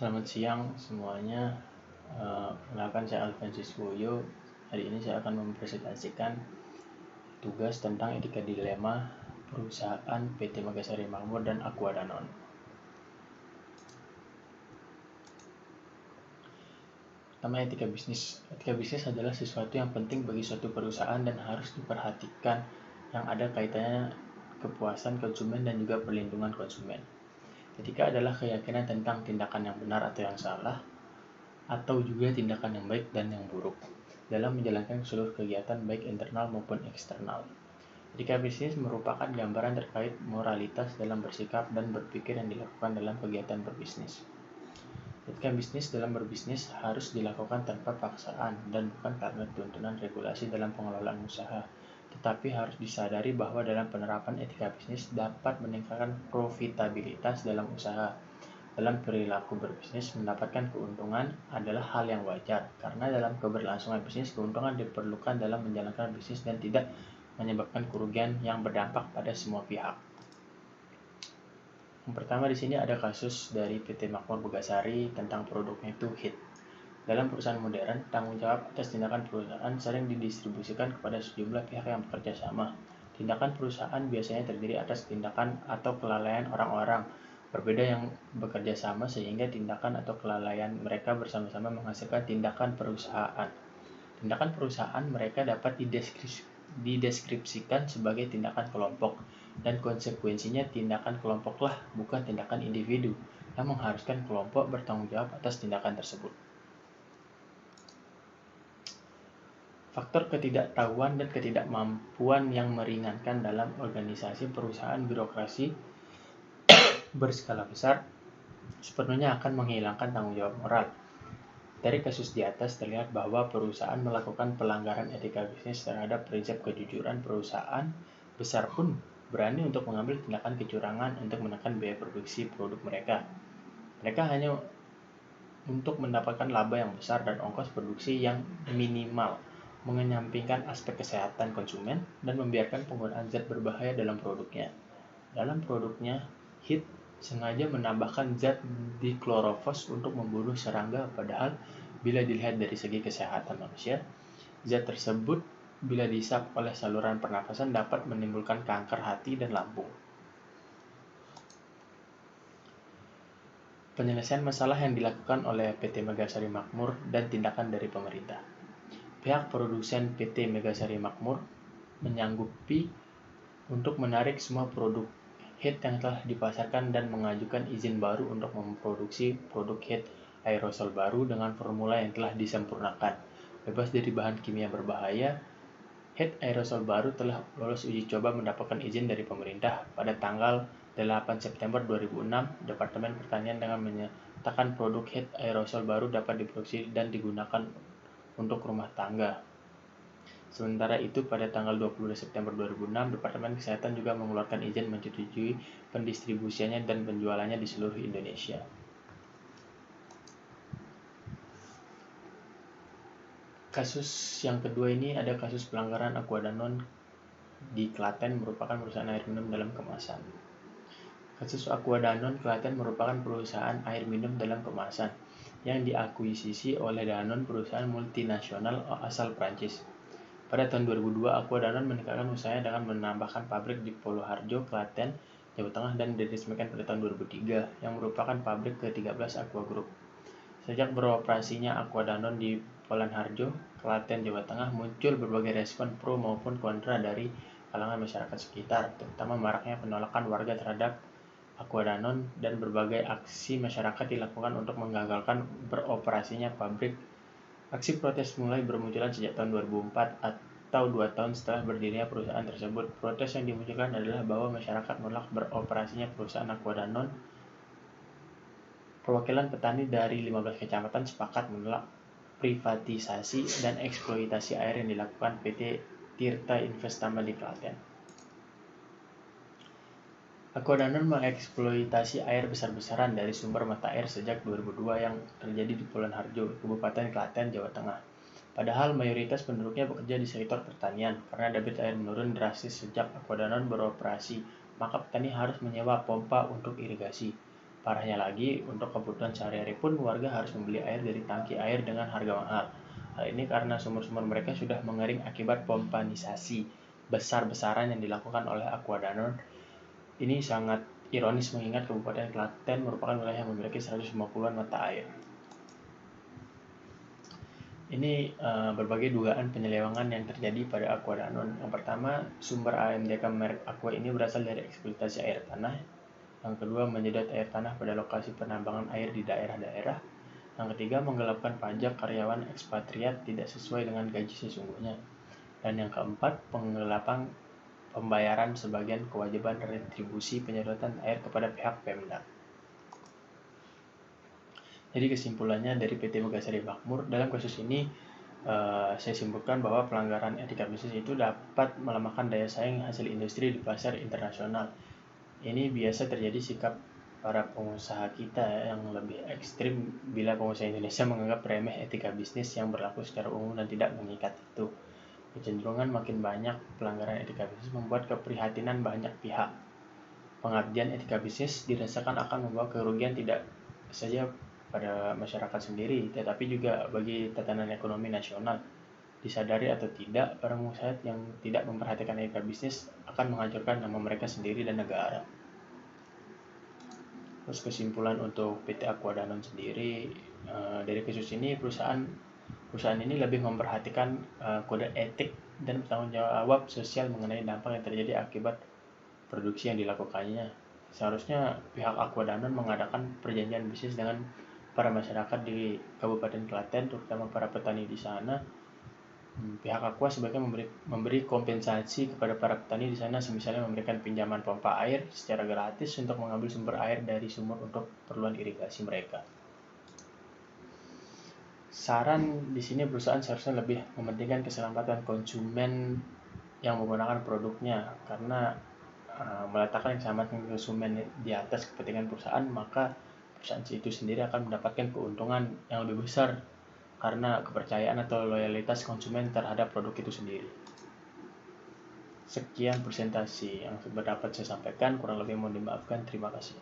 Selamat siang semuanya. Perkenalkan saya Alvensis Woyo. Hari ini saya akan mempresentasikan tugas tentang etika dilema perusahaan PT Megasari Makmur dan Aqua Danone. Pertama, etika bisnis. Etika bisnis adalah sesuatu yang penting bagi suatu perusahaan dan harus diperhatikan yang ada kaitannya kepuasan konsumen dan juga perlindungan konsumen. Etika adalah keyakinan tentang tindakan yang benar atau yang salah, atau juga tindakan yang baik dan yang buruk dalam menjalankan seluruh kegiatan baik internal maupun eksternal. Etika bisnis merupakan gambaran terkait moralitas dalam bersikap dan berpikir yang dilakukan dalam kegiatan berbisnis. Etika bisnis dalam berbisnis harus dilakukan tanpa paksaan dan bukan karena tuntunan regulasi dalam pengelolaan usaha, tetapi harus disadari bahwa dalam penerapan etika bisnis dapat meningkatkan profitabilitas dalam usaha. Dalam perilaku berbisnis, mendapatkan keuntungan adalah hal yang wajar, karena dalam keberlangsungan bisnis, keuntungan diperlukan dalam menjalankan bisnis dan tidak menyebabkan kerugian yang berdampak pada semua pihak. Yang pertama di sini ada kasus dari PT Makmur Megasari tentang produknya itu HIT. Dalam perusahaan modern, tanggung jawab atas tindakan perusahaan sering didistribusikan kepada sejumlah pihak yang bekerja sama. Tindakan perusahaan biasanya terdiri atas tindakan atau kelalaian orang-orang berbeda yang bekerja sama sehingga tindakan atau kelalaian mereka bersama-sama menghasilkan tindakan perusahaan. Tindakan perusahaan mereka dapat dideskripsikan sebagai tindakan kelompok, dan konsekuensinya tindakan kelompoklah, bukan tindakan individu, yang mengharuskan kelompok bertanggung jawab atas tindakan tersebut. Faktor ketidaktahuan dan ketidakmampuan yang meringankan dalam organisasi perusahaan birokrasi berskala besar sepenuhnya akan menghilangkan tanggung jawab moral. Dari kasus di atas terlihat bahwa perusahaan melakukan pelanggaran etika bisnis terhadap prinsip kejujuran. Perusahaan besar pun berani untuk mengambil tindakan kecurangan untuk menekan biaya produksi produk mereka. Mereka hanya untuk mendapatkan laba yang besar dan ongkos produksi yang minimal, mengenyampingkan aspek kesehatan konsumen dan membiarkan penggunaan zat berbahaya dalam produknya. Dalam produknya, HIT sengaja menambahkan zat diklorofos untuk membunuh serangga, padahal bila dilihat dari segi kesehatan manusia, zat tersebut bila dihisap oleh saluran pernafasan dapat menimbulkan kanker hati dan lambung. Penyelesaian masalah yang dilakukan oleh PT Megasari Makmur dan tindakan dari pemerintah. Pihak produsen PT Megasari Makmur menyanggupi untuk menarik semua produk HIT yang telah dipasarkan dan mengajukan izin baru untuk memproduksi produk HIT aerosol baru dengan formula yang telah disempurnakan, bebas dari bahan kimia berbahaya. HIT aerosol baru telah lolos uji coba mendapatkan izin dari pemerintah. Pada tanggal 8 September 2006, Departemen Pertanian dengan menyatakan produk HIT aerosol baru dapat diproduksi dan digunakan untuk rumah tangga. Sementara itu, pada tanggal 20 September 2006, Departemen Kesehatan juga mengeluarkan izin menyetujui pendistribusiannya dan penjualannya di seluruh Indonesia. Kasus yang kedua ini ada kasus pelanggaran Aqua Danone di Klaten, merupakan perusahaan air minum dalam kemasan. Kasus Aqua Danone Klaten merupakan perusahaan air minum dalam kemasan yang diakuisisi oleh Danone, perusahaan multinasional asal Prancis. Pada tahun 2002, Aqua Danone meningkatkan usahanya dengan menambahkan pabrik di Poloharjo, Klaten, Jawa Tengah, dan diresmikan pada tahun 2003, yang merupakan pabrik ke-13 Aqua Group. Sejak beroperasinya Aqua Danone di Poloharjo, Klaten, Jawa Tengah, muncul berbagai respon pro maupun kontra dari kalangan masyarakat sekitar, terutama maraknya penolakan warga terhadap Aqua Danone, dan berbagai aksi masyarakat dilakukan untuk menggagalkan beroperasinya pabrik. Aksi protes mulai bermunculan sejak tahun 2004 atau 2 tahun setelah berdirinya perusahaan tersebut. Protes yang dimunculkan adalah bahwa masyarakat menolak beroperasinya perusahaan Aqua Danone. Perwakilan petani dari 15 kecamatan sepakat menolak privatisasi dan eksploitasi air yang dilakukan PT Tirta Investama di Klaten. Aqua Danone mengeksploitasi air besar-besaran dari sumber mata air sejak 2002 yang terjadi di Poloharjo, Kabupaten Klaten, Jawa Tengah. Padahal mayoritas penduduknya bekerja di sektor pertanian. Karena debit air menurun drastis sejak Aqua Danone beroperasi, maka petani harus menyewa pompa untuk irigasi. Parahnya lagi, untuk kebutuhan sehari-hari pun warga harus membeli air dari tangki air dengan harga mahal. Hal ini karena sumur-sumur mereka sudah mengering akibat pompanisasi besar-besaran yang dilakukan oleh Aqua Danone. Ini sangat ironis mengingat Kabupaten Klaten merupakan wilayah yang memiliki 150-an mata air. Ini berbagai dugaan penyelewengan yang terjadi pada Aqua Danone. Yang pertama, sumber AMDK merek Aqua ini berasal dari eksploitasi air tanah. Yang kedua, menyedot air tanah pada lokasi penambangan air di daerah-daerah. Yang ketiga, menggelapkan pajak karyawan ekspatriat tidak sesuai dengan gaji sesungguhnya. Dan yang keempat, penggelapan pembayaran sebagian kewajiban retribusi penyedotan air kepada pihak Pemda. Jadi kesimpulannya dari PT Megasari Makmur, dalam kasus ini saya simpulkan bahwa pelanggaran etika bisnis itu dapat melemahkan daya saing hasil industri di pasar internasional. Ini biasa terjadi sikap para pengusaha kita yang lebih ekstrim bila pengusaha Indonesia menganggap remeh etika bisnis yang berlaku secara umum dan tidak mengikat itu. Kecenderungan makin banyak pelanggaran etika bisnis membuat keprihatinan banyak pihak. Pengabdian etika bisnis dirasakan akan membawa kerugian tidak saja pada masyarakat sendiri, tetapi juga bagi tatanan ekonomi nasional. Disadari atau tidak, para pengusaha yang tidak memperhatikan etika bisnis akan menghancurkan nama mereka sendiri dan negara. Terus kesimpulan untuk PT Aqua Danone sendiri, dari kasus ini perusahaan ini lebih memperhatikan kode etik dan bertanggung jawab sosial mengenai dampak yang terjadi akibat produksi yang dilakukannya. Seharusnya pihak Aqua Danone mengadakan perjanjian bisnis dengan para masyarakat di Kabupaten Klaten, terutama para petani di sana. Pihak Aqua sebaiknya memberi kompensasi kepada para petani di sana, misalnya memberikan pinjaman pompa air secara gratis untuk mengambil sumber air dari sumur untuk keperluan irigasi mereka. Saran di sini, perusahaan seharusnya lebih mementingkan keselamatan konsumen yang menggunakan produknya, karena meletakkan keselamatan konsumen di atas kepentingan perusahaan, maka perusahaan itu sendiri akan mendapatkan keuntungan yang lebih besar karena kepercayaan atau loyalitas konsumen terhadap produk itu sendiri. Sekian presentasi yang dapat saya sampaikan, kurang lebih mohon dimaafkan. Terima kasih.